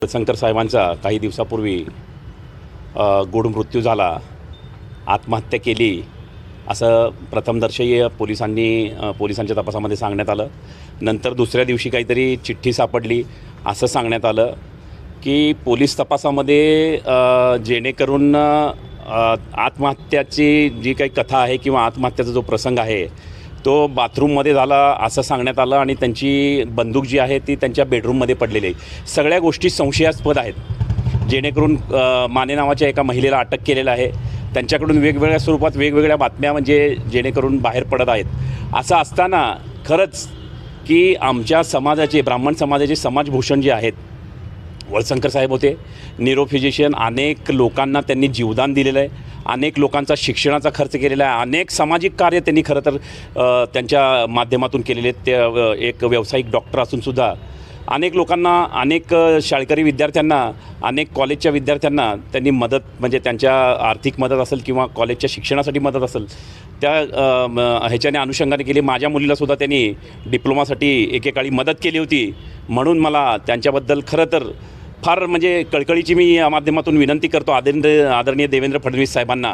शंकर साहेबांचा काही दिवसापूर्वी गूढ मृत्यू झाला, आत्महत्या केली असं प्रथमदर्शनीय पोलिसांच्या तपासामध्ये सांगण्यात आलं. नंतर दुसऱ्या दिवशी काहीतरी चिठ्ठी सापडली असं सांगण्यात आलं की पोलीस तपासामध्ये जेणेकरून आत्महत्याची जी काही कथा आहे किंवा आत्महत्याचा जो प्रसंग आहे तो बाथरूममध्ये झाला असं सांगण्यात आलं आणि त्यांची बंदूक जी आहे ती त्यांच्या बेडरूममध्ये पडलेली आहे. सगळ्या गोष्टी संशयास्पद आहेत. जेणेकरून माने नावाच्या एका महिलेला अटक केलेलं आहे. त्यांच्याकडून वेगवेगळ्या स्वरूपात वेगवेगळ्या बातम्या म्हणजे जेणेकरून बाहेर पडत आहेत. असं असताना खरंच की आमच्या समाजाचे ब्राह्मण समाजाचे समाजभूषण जे आहेत वळसंकर साहेब होते. न्यूरोफिजिशियन, अनेक लोकांना त्यांनी जीवदान दिलेलं आहे, अनेक लोकांचा शिक्षणाचा खर्च केलेला आहे, अनेक सामाजिक कार्य त्यांनी खरं तर त्यांच्या माध्यमातून केलेले आहेत. ते एक व्यावसायिक डॉक्टर असूनसुद्धा अनेक लोकांना, अनेक शाळकरी विद्यार्थ्यांना, अनेक कॉलेजच्या विद्यार्थ्यांना त्यांनी मदत म्हणजे त्यांच्या आर्थिक मदत असेल किंवा कॉलेजच्या शिक्षणासाठी मदत असेल त्या ह्याच्याने अनुषंगाने केली. माझ्या मुलीलासुद्धा त्यांनी डिप्लोमासाठी एकेकाळी मदत केली होती. म्हणून मला त्यांच्याबद्दल खरं तर फार म्हणजे कळकळीची मी या माध्यमातून विनंती करतो आदरणीय देवेंद्र फडणवीस साहेबांना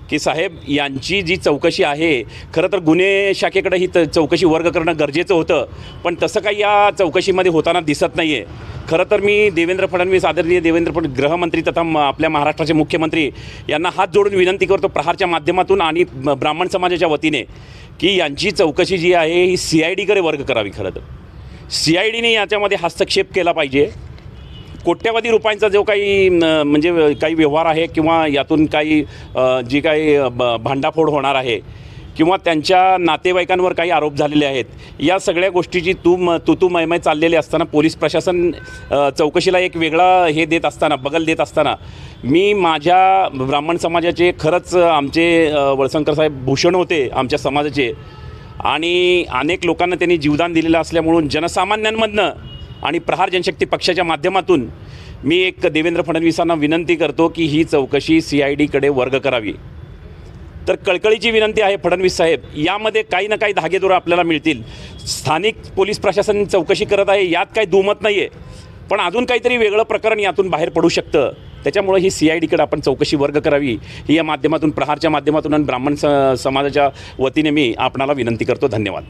की साहेब यांची जी चौकशी आहे खरं तर गुन्हे शाखेकडे ही चौकशी वर्ग करणं गरजेचं होतं, पण तसं काही या चौकशीमध्ये होताना दिसत नाही आहे. खरं तर मी देवेंद्र फडणवीस, आदरणीय देवेंद्र फडणवीस गृहमंत्री तथा आपल्या महाराष्ट्राचे मुख्यमंत्री यांना हात जोडून विनंती करतो प्रहारच्या माध्यमातून आणि ब्राह्मण समाजाच्या वतीने की यांची चौकशी जी आहे ही CIDकडे वर्ग करावी. खरं तर CIDने याच्यामध्ये हस्तक्षेप केला पाहिजे. कोट्यवधी रुपयांचा जो काही म्हणजे काही व्यवहार आहे किंवा यातून काही जी काही भांडाफोड होणार आहे किंवा त्यांच्या नातेवाईकांवर काही आरोप झालेले आहेत, या सगळ्या गोष्टीची तू मैमै चाललेली असताना पोलीस प्रशासन चौकशीला एक वेगळा हे देत असताना, बगल देत असताना मी माझ्या ब्राह्मण समाजाचे खरंच आमचे वळसंकर साहेब भूषण होते आमच्या समाजाचे आणि अनेक लोकांना त्यांनी जीवदान दिलेलं असल्यामुळं जनसामान्यांमधनं आणि प्रहार जनशक्ती पक्षाच्या माध्यमातून मी एक देवेंद्र फडणवीसांना विनंती करतो की ही चौकशी CIDकडे वर्ग करावी. तर कळकळीची विनंती आहे फडणवीस साहेब, यामध्ये काही ना काही धागेदोरे आपल्याला मिळतील. स्थानिक पोलीस प्रशासन चौकशी करत आहे यात काही दुमत नाही आहे, पण अजून काहीतरी वेगळं प्रकरण यातून बाहेर पडू शकतं. त्याच्यामुळे ही CIDकडे आपण चौकशी वर्ग करावी ही या माध्यमातून, प्रहारच्या माध्यमातून आणि ब्राह्मण समाजाच्या वतीने मी आपणाला विनंती करतो. धन्यवाद.